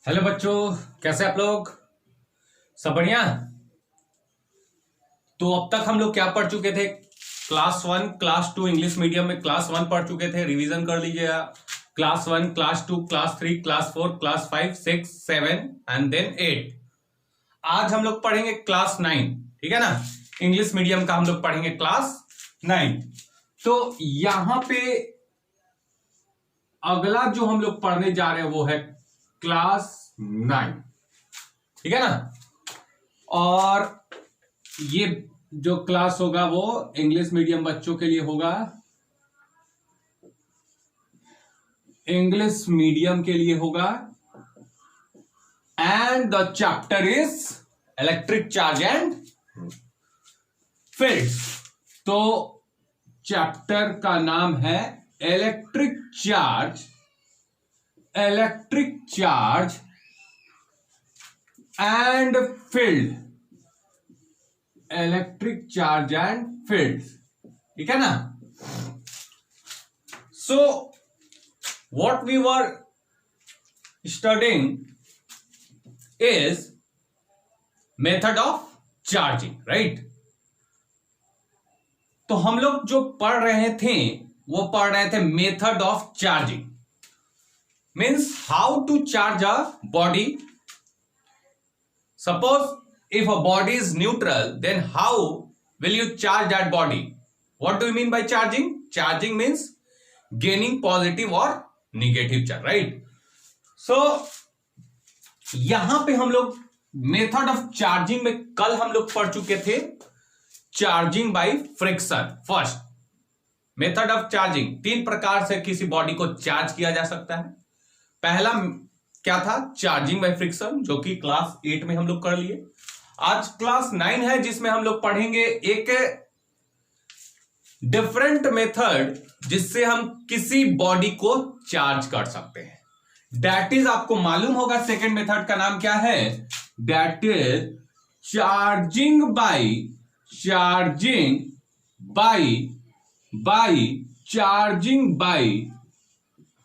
Hello बच्चों, कैसे आप लोग? सब बढ़िया। तो अब तक हम लोग क्या पढ़ चुके थे? Class one class two English medium में क्लास वन पढ़ चुके थे, रिवीजन कर लीजिएगा। Class one class two class three class four class five six seven and then eight. आज हम लोग पढ़ेंगे क्लास नाइन, ठीक है ना। इंग्लिश मीडियम का हम लोग पढ़ेंगे क्लास नाइन। तो यहां पे अगला जो हम लोग पढ़ने जा रहे हैं वो है क्लास नाइन, ठीक है ना। और ये जो क्लास होगा वो इंग्लिश मीडियम बच्चों के लिए होगा, इंग्लिश मीडियम के लिए होगा। And the chapter is electric charge and fields. तो चैप्टर का नाम है electric charge and field, electric charge and field, ठीक है ना। So what we were studying is method of charging, right. तो हम लोग जो पढ़ रहे थे वो पढ़ रहे थे method of charging, means how to charge a body. Suppose if a body is neutral, then how will you charge that body? What do you mean by charging? Charging means gaining positive or negative charge, right? So यहां पे हम लोग method of charging में कल हम लोग पढ़ चुके थे charging by friction. First method of charging, तीन प्रकार से किसी बॉडी को चार्ज किया जा सकता है। पहला क्या था? चार्जिंग बाय फ्रिक्शन, जो कि क्लास 8 में हम लोग कर लिए। आज क्लास 9 है जिसमें हम लोग पढ़ेंगे एक डिफरेंट मेथड जिससे हम किसी बॉडी को चार्ज कर सकते हैं। दैट इज, आपको मालूम होगा सेकेंड मेथड का नाम क्या है? That is charging by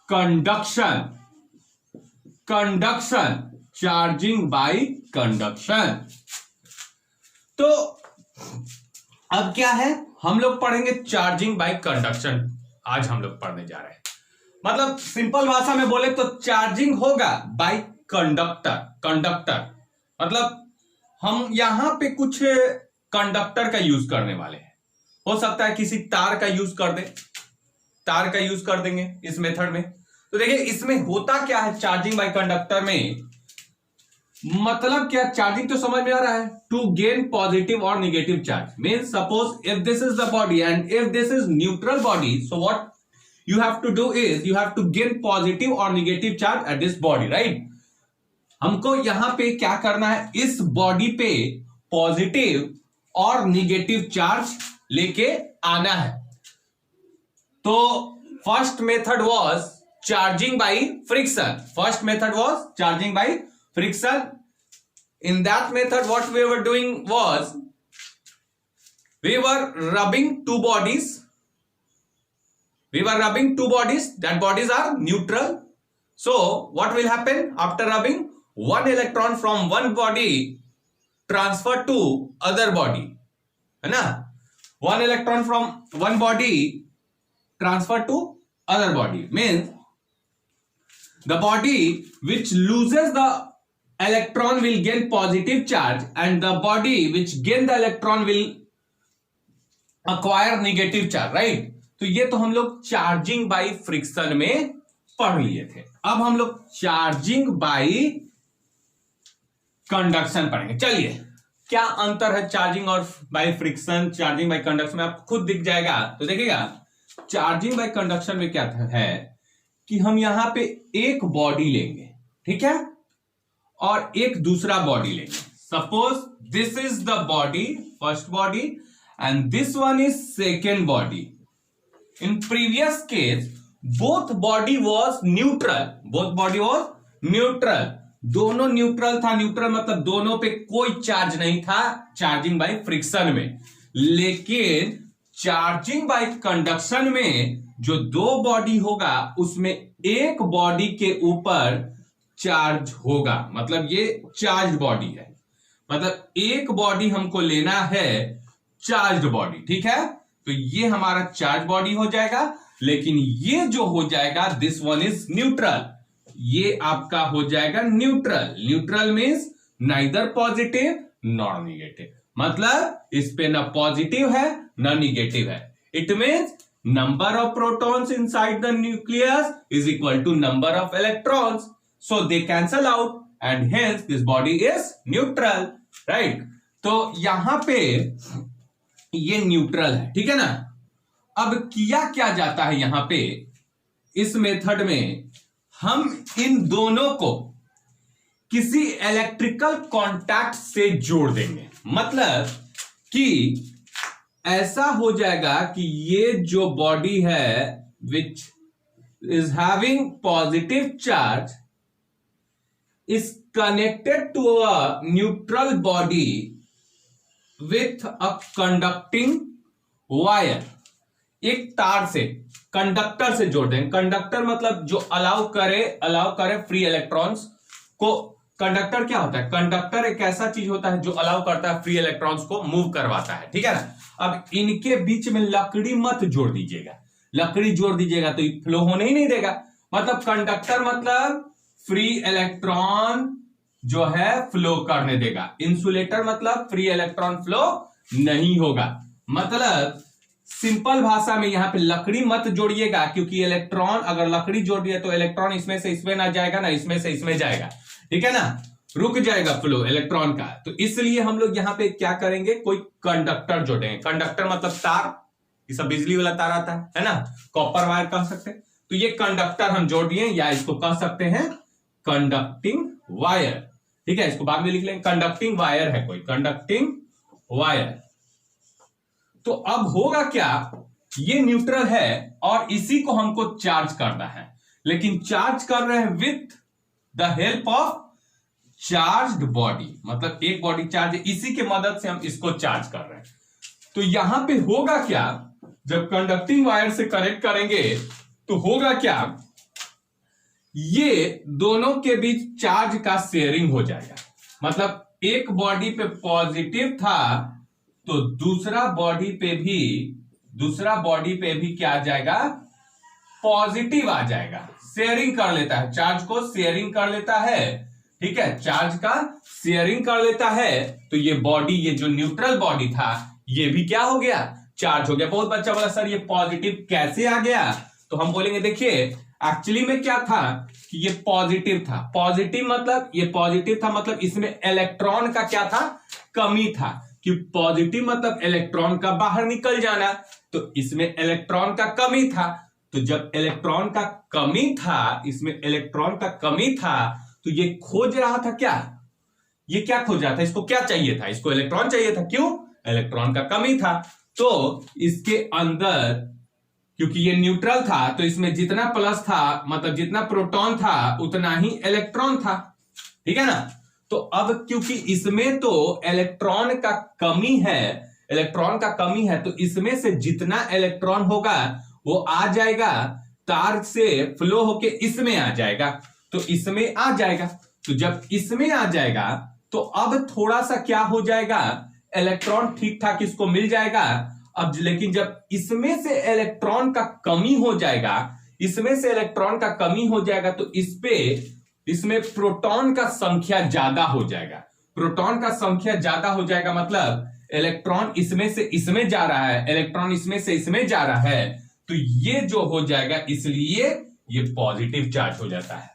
conduction, charging by conduction. तो अब क्या है, हम लोग पढ़ेंगे चार्जिंग बाय कंडक्शन। आज हम लोग पढ़ने जा रहे हैं, मतलब सिंपल भाषा में बोले तो चार्जिंग होगा बाय कंडक्टर। मतलब हम यहां पे कुछ कंडक्टर का यूज करने वाले हैं। हो सकता है किसी तार का यूज कर देंगे इस मेथड में। तो देखिए इसमें होता क्या है चार्जिंग बाय कंडक्टर में, मतलब क्या? चार्जिंग तो समझ में आ रहा है, टू गेन पॉजिटिव और negative charge. Means suppose if this is the body and if this is neutral body, so what you have to do is you have to gain positive और negative charge at this body, right. हमको यहां पे क्या करना है, इस body पे positive और नेगेटिव चार्ज लेके आना है। तो first method was charging by friction. In that method, what we were doing was we were rubbing two bodies. That bodies are neutral. So what will happen after rubbing? One electron from one body transfer to other body, है ना? One electron from one body transfer to other body means the body which loses the electron will gain positive charge and the body which gain the electron will acquire negative charge, right? तो ये तो हम लोग charging by friction में पढ़ लिए थे। अब हम लोग चार्जिंग बाय कंडक्शन पढ़ेंगे। चलिए, क्या अंतर है चार्जिंग और by friction, charging by conduction में? आपको खुद दिख जाएगा। तो देखिएगा चार्जिंग बाय कंडक्शन में क्या है कि हम यहां पे एक बॉडी लेंगे, ठीक है, और एक दूसरा बॉडी लेंगे। Suppose this is the body, first body, and this one is second body. In previous case both body was neutral, दोनों न्यूट्रल था। न्यूट्रल मतलब दोनों पे कोई चार्ज नहीं था चार्जिंग बाय फ्रिक्शन में। लेकिन चार्जिंग बाय कंडक्शन में जो दो बॉडी होगा उसमें एक बॉडी के ऊपर चार्ज होगा, मतलब ये चार्ज बॉडी है, मतलब एक बॉडी हमको लेना है चार्ज बॉडी, ठीक है। तो ये हमारा चार्ज बॉडी हो जाएगा, लेकिन ये जो हो जाएगा दिस वन इज न्यूट्रल, ये आपका हो जाएगा neutral. Neutral means neither positive nor negative, मतलब इस पे ना पॉजिटिव है ना निगेटिव है। It means number of protons inside the nucleus is equal to number of electrons, so they cancel out and hence this body is neutral, right? तो यहां पे ये न्यूट्रल है, ठीक है ना। अब किया क्या जाता है यहां पे, इस मेथड में हम इन दोनों को किसी इलेक्ट्रिकल कांटेक्ट से जोड़ देंगे, मतलब कि ऐसा हो जाएगा कि ये जो बॉडी है which is having positive charge is connected to a neutral body with a conducting wire, एक तार से कंडक्टर से जोड़ देंगे। कंडक्टर मतलब जो अलाउ करे फ्री इलेक्ट्रॉन्स को। कंडक्टर क्या होता है, कंडक्टर एक ऐसा चीज होता है जो अलाउ करता है फ्री इलेक्ट्रॉन्स को मूव करवाता है, ठीक है ना। अब इनके बीच में लकड़ी मत जोड़ दीजिएगा, लकड़ी जोड़ दीजिएगा तो फ्लो होने ही नहीं देगा। मतलब कंडक्टर मतलब फ्री इलेक्ट्रॉन जो है फ्लो करने देगा, इंसुलेटर मतलब फ्री इलेक्ट्रॉन फ्लो नहीं होगा। मतलब सिंपल भाषा में यहां पे लकड़ी मत जोड़िएगा, क्योंकि इलेक्ट्रॉन अगर लकड़ी जोड़ दिया तो इलेक्ट्रॉन इसमें से इसमें ना जाएगा ना इसमें से इसमें जाएगा, ठीक है ना, रुक जाएगा फ्लो इलेक्ट्रॉन का। तो इसलिए हम लोग यहां पे क्या करेंगे, कोई कंडक्टर जोड़ेंगे। कंडक्टर मतलब तार, ये सब बिजली वाला तार आता है ना, कॉपर वायर कह सकते हैं। तो ये कंडक्टर हम जोड़ दिए, या इसको कह सकते हैं कंडक्टिंग वायर, ठीक है। इसको बाद में लिख लेंगे, कंडक्टिंग वायर है कोई, कंडक्टिंग वायर। तो अब होगा क्या, ये न्यूट्रल है और इसी को हमको चार्ज करना है, लेकिन चार्ज कर रहे हैं with the help of charged body, मतलब एक बॉडी चार्ज है, इसी के मदद से हम इसको चार्ज कर रहे हैं। तो यहां पे होगा क्या, जब कंडक्टिंग वायर से कनेक्ट करेंगे तो होगा क्या, ये दोनों के बीच चार्ज का शेयरिंग हो जाएगा। मतलब एक बॉडी पे पॉजिटिव था तो दूसरा बॉडी पे भी क्या आ जाएगा, पॉजिटिव आ जाएगा। शेयरिंग कर लेता है, चार्ज को शेयरिंग कर लेता है, ठीक है, चार्ज का शेयरिंग कर लेता है। तो ये बॉडी, ये जो न्यूट्रल बॉडी था, ये भी क्या हो गया, चार्ज हो गया। बहुत बच्चा बोला सर ये पॉजिटिव कैसे आ गया, तो हम बोलेंगे देखिए एक्चुअली में क्या था कि ये पॉजिटिव था। पॉजिटिव मतलब ये पॉजिटिव था, मतलब इसमें इलेक्ट्रॉन का क्या था, कमी था, कि पॉजिटिव मतलब इलेक्ट्रॉन का बाहर निकल जाना, तो इसमें इलेक्ट्रॉन का कमी था। तो जब इलेक्ट्रॉन का कमी था, इसमें इलेक्ट्रॉन का कमी था, तो ये खोज रहा था क्या, ये क्या खोज रहा था, इसको क्या चाहिए था, इसको इलेक्ट्रॉन चाहिए था। क्यों, इलेक्ट्रॉन का कमी था। तो इसके अंदर क्योंकि ये न्यूट्रल था तो इसमें जितना प्लस था, मतलब जितना प्रोटॉन था उतना ही इलेक्ट्रॉन था, ठीक है ना। तो अब क्योंकि इसमें तो इलेक्ट्रॉन का कमी है, तो इसमें से जितना इलेक्ट्रॉन होगा वो आ जाएगा, तार से फ्लो होके इसमें आ जाएगा, तो इसमें आ जाएगा। तो जब इसमें आ जाएगा तो अब थोड़ा सा क्या हो जाएगा, इलेक्ट्रॉन ठीक ठाक इसको मिल जाएगा। अब लेकिन जब इसमें से इलेक्ट्रॉन का कमी हो जाएगा, तो इसमें प्रोटॉन का संख्या ज्यादा हो जाएगा। मतलब इलेक्ट्रॉन इसमें से इसमें जा रहा है, इलेक्ट्रॉन इसमें से इसमें जा रहा है, तो ये जो हो जाएगा, इसलिए ये पॉजिटिव चार्ज हो जाता है,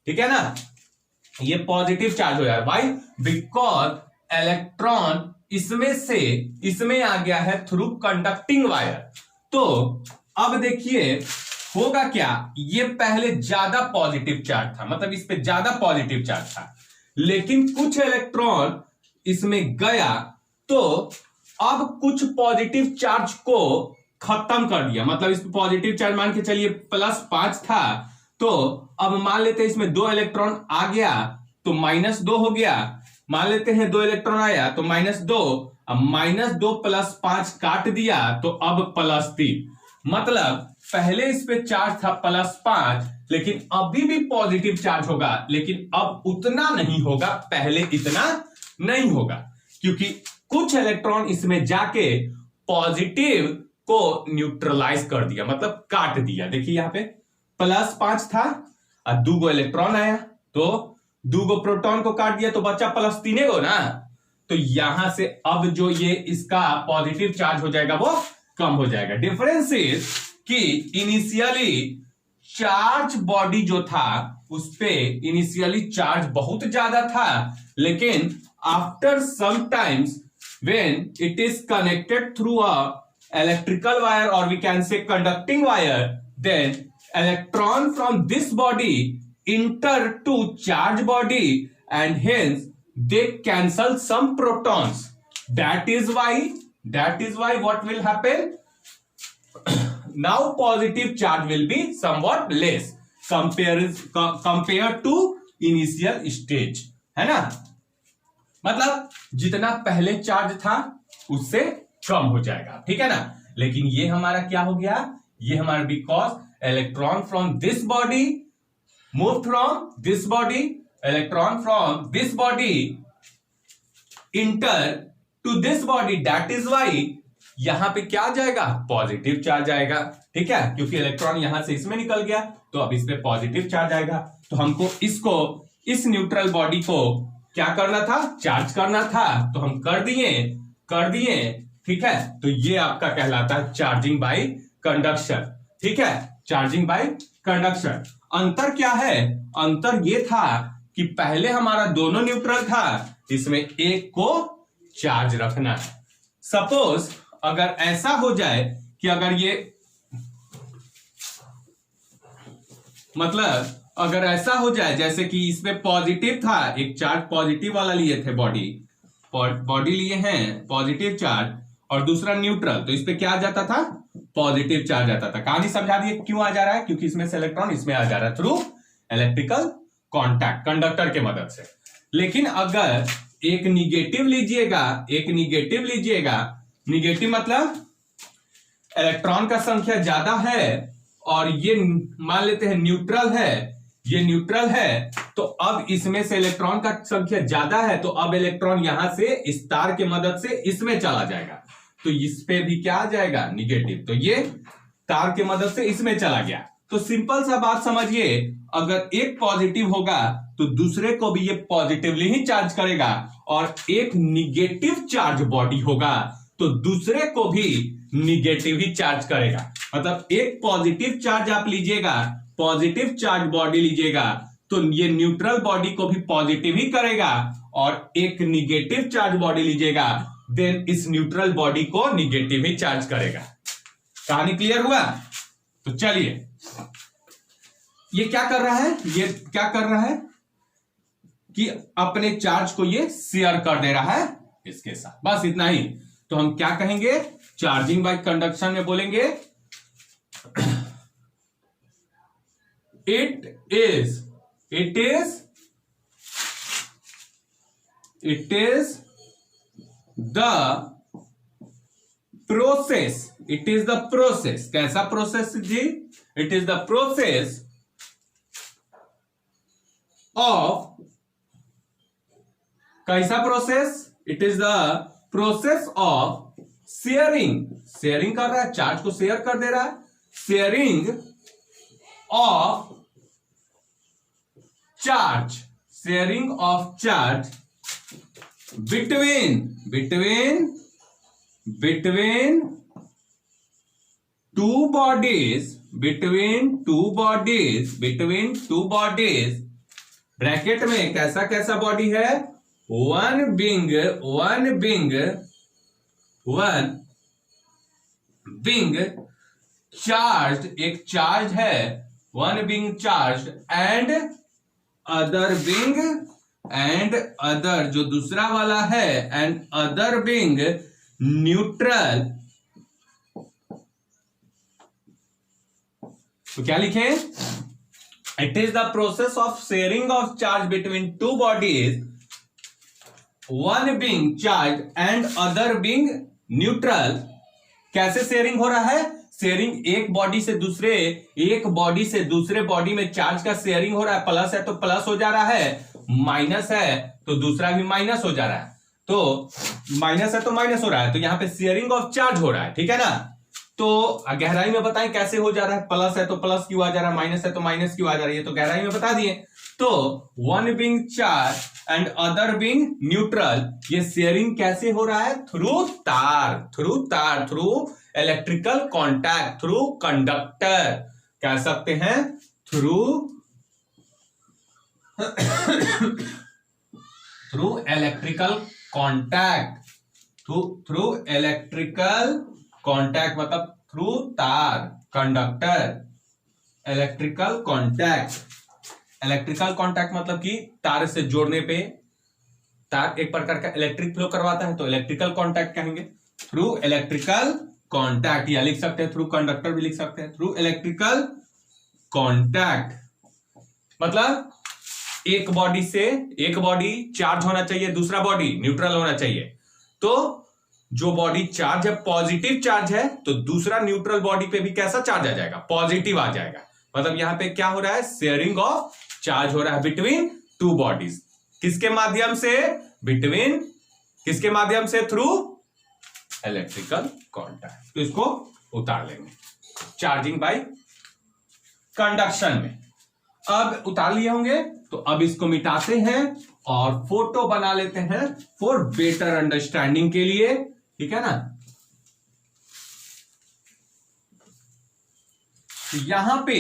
ठीक है ना। ये पॉजिटिव चार्ज हो जाता है, व्हाई, बिकॉज इलेक्ट्रॉन इसमें से इसमें आ गया है थ्रू कंडक्टिंग वायर। तो अब देखिए होगा क्या, ये पहले ज्यादा पॉजिटिव चार्ज था, मतलब इस पे ज्यादा पॉजिटिव चार्ज था, लेकिन कुछ इलेक्ट्रॉन इसमें गया तो अब कुछ पॉजिटिव चार्ज को खत्म कर दिया। मतलब इस पॉजिटिव चार्ज मान के चलिए +5 था, तो अब मान लेते हैं इसमें 2 इलेक्ट्रॉन आ गया तो -2 हो गया। मान लेते हैं 2 इलेक्ट्रॉन आया तो -2, अब -2 + 5 काट दिया तो अब +3, मतलब पहले इस पे चार्ज था +5, लेकिन अभी भी पॉजिटिव चार्ज होगा, लेकिन अब उतना नहीं होगा, पहले इतना नहीं होगा, क्योंकि कुछ इलेक्ट्रॉन इसमें जाके पॉजिटिव को न्यूट्रलाइज कर दिया, मतलब काट दिया। देखिए यहां पे +5 था और 2 इलेक्ट्रॉन आया, तो 2 प्रोटॉन को काट दिया, तो बचा +3 गो ना। तो यहां से अब जो ये इसका पॉजिटिव चार्ज हो जाएगा वो कम हो जाएगा। डिफरेंस इज कि इनिशियली चार्ज बॉडी जो था उस पे इनिशियली चार्ज बहुत ज्यादा था, लेकिन after some times when it is connected through a electrical wire or we can say conducting wire, then electron from this body enter to charge body and hence they cancel some protons. That is why what will happen? Now positive charge will be somewhat less compared to initial stage, है ना। मतलब जितना पहले charge था उससे कम हो जाएगा, ठीक है ना। लेकिन ये हमारा क्या हो गया, ये हमारा because electron from this body move from this body, electron from this body enter to this body, that is why यहां पे क्या जाएगा, पॉजिटिव चार्ज आएगा, ठीक है, क्योंकि इलेक्ट्रॉन यहां से इसमें निकल गया, तो अब इस पे पॉजिटिव चार्ज आएगा। तो हमको इसको, इस न्यूट्रल बॉडी को क्या करना था, चार्ज करना था, तो हम कर दिए, ठीक है। तो ये आपका कहलाता है चार्जिंग बाय कंडक्शन, ठीक है, चार्जिंग बाय कंडक्शन। अंतर क्या है, अंतर ये था कि पहले हमारा दोनों न्यूट्रल था, इसमें एक को चार्ज रखना है। सपोज अगर ऐसा हो जाए कि अगर ये, मतलब अगर ऐसा हो जाए जैसे कि इसमें पॉजिटिव था, एक चार्ज पॉजिटिव वाला लिए थे, बॉडी लिए हैं पॉजिटिव चार्ज, और दूसरा न्यूट्रल, तो इस पे क्या आ जाता था, पॉजिटिव चार्ज आता था। कहानी समझा दिए क्यों आ जा रहा है, क्योंकि इसमें से इलेक्ट्रॉन इसमें आ जा रहा है थ्रू इलेक्ट्रिकल कॉन्टैक्ट, कंडक्टर के मदद से। लेकिन अगर एक निगेटिव लीजिएगा, निगेटिव मतलब इलेक्ट्रॉन का संख्या ज्यादा है और ये मान लेते हैं न्यूट्रल है, ये न्यूट्रल है, तो अब इसमें से इलेक्ट्रॉन का संख्या ज्यादा है, तो अब इलेक्ट्रॉन यहां से इस तार के मदद से इसमें चला जाएगा, तो इस पे भी क्या आ जाएगा, निगेटिव, तो ये तार के मदद से इसमें चला गया। तो सिंपल सा बात समझिए, अगर एक पॉजिटिव होगा तो दूसरे को भी ये पॉजिटिवली ही चार्ज करेगा, और एक निगेटिव चार्ज बॉडी होगा तो दूसरे को भी निगेटिव ही चार्ज करेगा। मतलब एक पॉजिटिव चार्ज आप लीजिएगा, पॉजिटिव चार्ज बॉडी लीजिएगा, तो ये न्यूट्रल बॉडी को भी पॉजिटिव ही करेगा, और एक निगेटिव चार्ज बॉडी लीजिएगा, देन इस न्यूट्रल बॉडी को निगेटिव ही चार्ज करेगा। कहानी क्लियर हुआ? तो चलिए, ये क्या कर रहा है, कि अपने चार्ज को ये शेयर कर दे रहा है इसके साथ, बस इतना ही। तो हम क्या कहेंगे, चार्जिंग बाय कंडक्शन में बोलेंगे इट इज द प्रोसेस, कैसा प्रोसेस जी, it is the process of, कैसा process, it is the process of sharing कर रहा है, चार्ज को शेयर कर दे रहा है, sharing of charge between two bodies, bracket में कैसा बॉडी है, one being charged, एक चार्ज है, one being charged and other जो दूसरा वाला है, and other being neutral। तो क्या लिखे, it is the process of sharing of charge between two bodies, one being charge and other being neutral. कैसे शेयरिंग हो रहा है, शेयरिंग एक बॉडी से दूसरे बॉडी में चार्ज का शेयरिंग हो रहा है, प्लस है तो प्लस हो जा रहा है, माइनस है तो दूसरा भी माइनस हो जा रहा है, तो माइनस है तो माइनस हो रहा है, तो यहां पे शेयरिंग ऑफ चार्ज हो रहा है, ठीक है ना। तो गहराई में बताएं कैसे हो जा रहा है, प्लस है तो प्लस क्यों आ जा रहा है, माइनस है तो माइनस क्यों आ जा रही है, तो गहराई में बता दिए। तो one being charge and other being neutral, ये शेयरिंग कैसे हो रहा है, थ्रू तार, through electrical contact, through conductor, कह सकते हैं through electrical contact, through electrical contact मतलब थ्रू तार, कंडक्टर, इलेक्ट्रिकल कॉन्टैक्ट मतलब कि तार से जोड़ने पे तार एक प्रकार का इलेक्ट्रिक फ्लो करवाता है, तो इलेक्ट्रिकल कॉन्टैक्ट कहेंगे, थ्रू इलेक्ट्रिकल कॉन्टैक्ट, या लिख सकते हैं थ्रू कंडक्टर भी लिख सकते हैं, थ्रू इलेक्ट्रिकल कॉन्टैक्ट मतलब एक बॉडी चार्ज होना चाहिए, दूसरा बॉडी न्यूट्रल होना चाहिए, तो जो बॉडी चार्ज है पॉजिटिव चार्ज है, तो दूसरा न्यूट्रल बॉडी पे भी कैसा चार्ज आ जाएगा, पॉजिटिव आ जाएगा, मतलब यहां पे क्या हो रहा है, शेयरिंग ऑफ चार्ज हो रहा है बिटवीन टू बॉडीज, किसके माध्यम से, थ्रू इलेक्ट्रिकल कॉन्टैक्ट। तो इसको उतार लेंगे चार्जिंग बाय कंडक्शन में। अब उतार लिए होंगे तो अब इसको मिटाते हैं और फोटो बना लेते हैं फॉर बेटर अंडरस्टैंडिंग के लिए, ठीक है ना। यहां पे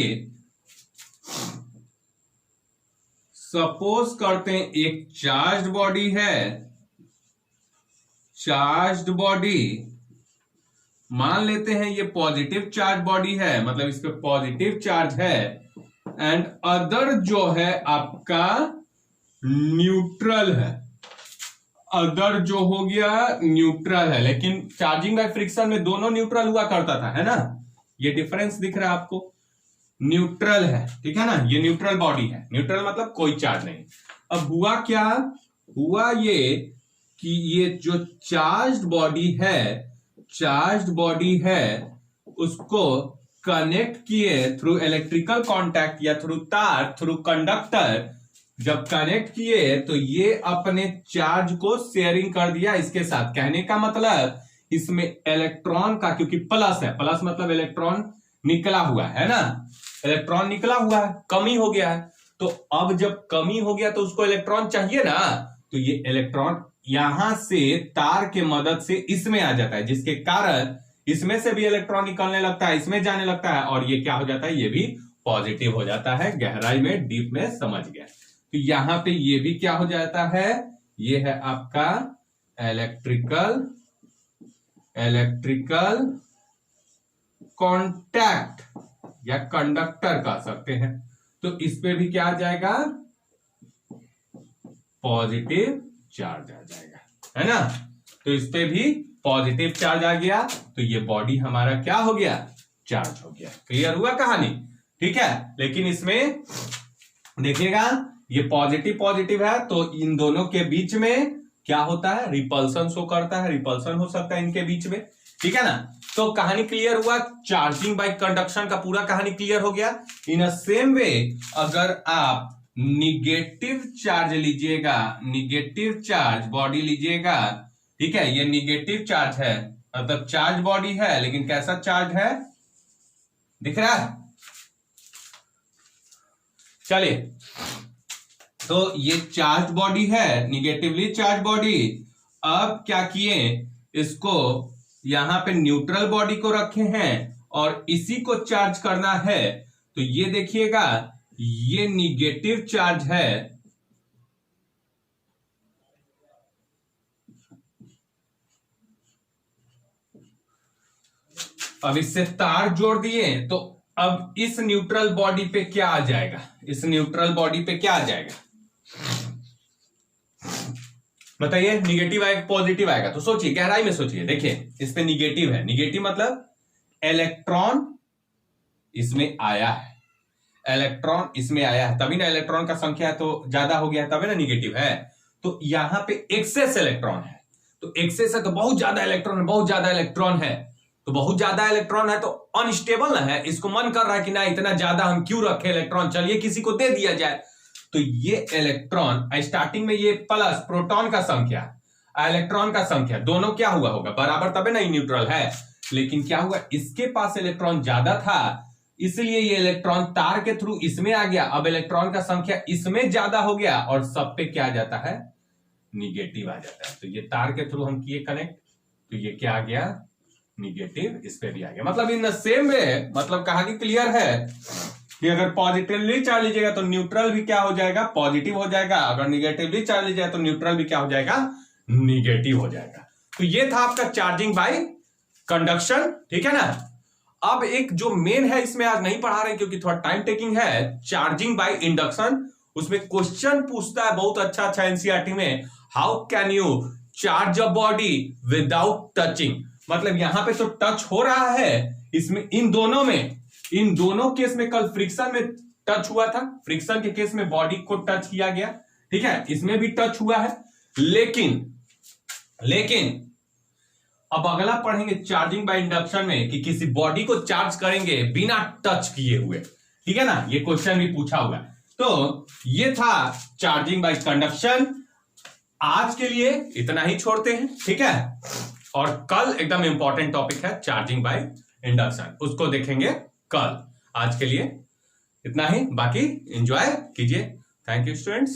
सपोज करते हैं एक चार्ज्ड बॉडी है, चार्ज्ड बॉडी मान लेते हैं ये पॉजिटिव चार्ज बॉडी है, मतलब इस पे पॉजिटिव चार्ज है, एंड अदर जो है आपका न्यूट्रल है, अदर जो हो गया न्यूट्रल है, लेकिन चार्जिंग बाय फ्रिक्शन में दोनों न्यूट्रल हुआ करता था, है ना, ये डिफरेंस दिख रहा है आपको, न्यूट्रल है, ठीक है ना, ये न्यूट्रल बॉडी है, न्यूट्रल मतलब कोई चार्ज नहीं। अब हुआ क्या, हुआ ये कि ये जो चार्ज्ड बॉडी है उसको कनेक्ट किए थ्रू इलेक्ट्रिकल कॉन्टैक्ट या थ्रू तार, थ्रू कंडक्टर, जब कनेक्ट किए तो ये अपने चार्ज को शेयरिंग कर दिया इसके साथ, कहने का मतलब इसमें इलेक्ट्रॉन का, क्योंकि प्लस है, प्लस मतलब इलेक्ट्रॉन निकला हुआ है ना, इलेक्ट्रॉन निकला हुआ है, कमी हो गया है, तो अब जब कमी हो गया तो उसको इलेक्ट्रॉन चाहिए ना, तो ये इलेक्ट्रॉन यहां से तार के मदद से इसमें आ जाता है, जिसके कारण इसमें से भी इलेक्ट्रॉन निकलने लगता है, इसमें जाने लगता है, और ये क्या हो जाता है, ये भी पॉजिटिव हो जाता है, गहराई में डीप में समझ गया। तो यहां पे ये भी क्या हो जाता है, ये है आपका इलेक्ट्रिकल कॉन्टैक्ट या कंडक्टर कह सकते हैं, तो इस पे भी क्या आ जाएगा, पॉजिटिव चार्ज आ जाएगा, है ना, तो इस पे भी पॉजिटिव चार्ज आ गया, तो ये बॉडी हमारा क्या हो गया, चार्ज हो गया। क्लियर हुआ कहानी, ठीक है। लेकिन इसमें देखिएगा ये पॉजिटिव है, तो इन दोनों के बीच में क्या होता है, रिपल्सन शो करता है, रिपल्सन हो सकता है इनके बीच में, ठीक है ना। तो कहानी क्लियर हुआ, चार्जिंग बाय कंडक्शन का पूरा कहानी क्लियर हो गया। इन अ सेम वे अगर आप निगेटिव चार्ज लीजिएगा, निगेटिव चार्ज बॉडी लीजिएगा, ठीक है, ये निगेटिव चार्ज है, मतलब चार्ज बॉडी है, लेकिन कैसा चार्ज है, दिख रहा है, चलिए, तो ये चार्ज बॉडी है, निगेटिवली चार्ज बॉडी। अब क्या किए, इसको यहां पे न्यूट्रल बॉडी को रखे हैं और इसी को चार्ज करना है, तो ये देखिएगा ये निगेटिव चार्ज है, अब इससे तार जोड़ दिए, तो अब इस न्यूट्रल बॉडी पे क्या आ जाएगा, इस न्यूट्रल बॉडी पे क्या आ जाएगा, बताइए, निगेटिव आएगा पॉजिटिव आएगा, तो सोचिए, गहराई में सोचिए, देखिए इस पे निगेटिव है, निगेटिव मतलब इलेक्ट्रॉन इसमें आया है, इलेक्ट्रॉन इसमें आया है, तभी ना इलेक्ट्रॉन का संख्या तो ज्यादा हो गया है, तभी ना निगेटिव है। तो यहां पे एक्सेस इलेक्ट्रॉन है, तो एक्सेस है तो बहुत ज्यादा इलेक्ट्रॉन है, बहुत ज्यादा इलेक्ट्रॉन है, तो बहुत ज्यादा इलेक्ट्रॉन है तो अनस्टेबल ना है, इसको मन कर रहा है कि ना इतना ज्यादा हम क्यों रखे इलेक्ट्रॉन, चलिए किसी को दे दिया जाए। तो ये इलेक्ट्रॉन स्टार्टिंग में ये प्लस प्रोटॉन का संख्या, इलेक्ट्रॉन का संख्या दोनों क्या हुआ होगा बराबर, तबे ना न्यूट्रल है। लेकिन क्या हुआ, इसके पास इलेक्ट्रॉन ज्यादा था इसलिए ये इलेक्ट्रॉन तार के थ्रू इसमें आ गया। अब इलेक्ट्रॉन का संख्या इसमें ज्यादा हो गया और सब पे क्या आ जाता है, निगेटिव आ जाता है। तो ये तार के थ्रू हम किए कनेक्ट, तो ये क्या आ गया, निगेटिव, इस पे भी आ गया। मतलब इन द सेम वे, मतलब कहा कि क्लियर है कि अगर पॉजिटिवली चार्ज लीजिएगा तो न्यूट्रल भी क्या हो जाएगा, पॉजिटिव हो जाएगा। अगर निगेटिवली चार्ज लीजिएगा तो न्यूट्रल भी क्या हो जाएगा, निगेटिव हो जाएगा। तो ये था आपका चार्जिंग बाय कंडक्शन, ठीक है ना। अब एक जो मेन है इसमें आज नहीं पढ़ा रहे क्योंकि थोड़ा टाइम टेकिंग है, चार्जिंग बाय इंडक्शन। उसमें क्वेश्चन पूछता है बहुत अच्छा अच्छा एनसीईआरटी में, how can you charge a body without touching. मतलब यहां पे तो टच हो रहा है इसमें, इन दोनों केस में कल फ्रिक्शन में टच हुआ था, फ्रिक्शन के केस में बॉडी को टच किया गया, ठीक है, इसमें भी टच हुआ है। लेकिन अब अगला पढ़ेंगे चार्जिंग बाय इंडक्शन में कि किसी बॉडी को चार्ज करेंगे बिना टच किए हुए, ठीक है ना, ये क्वेश्चन भी पूछा हुआ है। तो ये था चार्जिंग बाय कंडक्शन। आज के लिए इतना ही छोड़ते हैं, ठीक है, और कल एकदम इंपॉर्टेंट टॉपिक है चार्जिंग बाय इंडक्शन, उसको देखेंगे कल। आज के लिए इतना ही, बाकी एंजॉय कीजिए। Thank you students.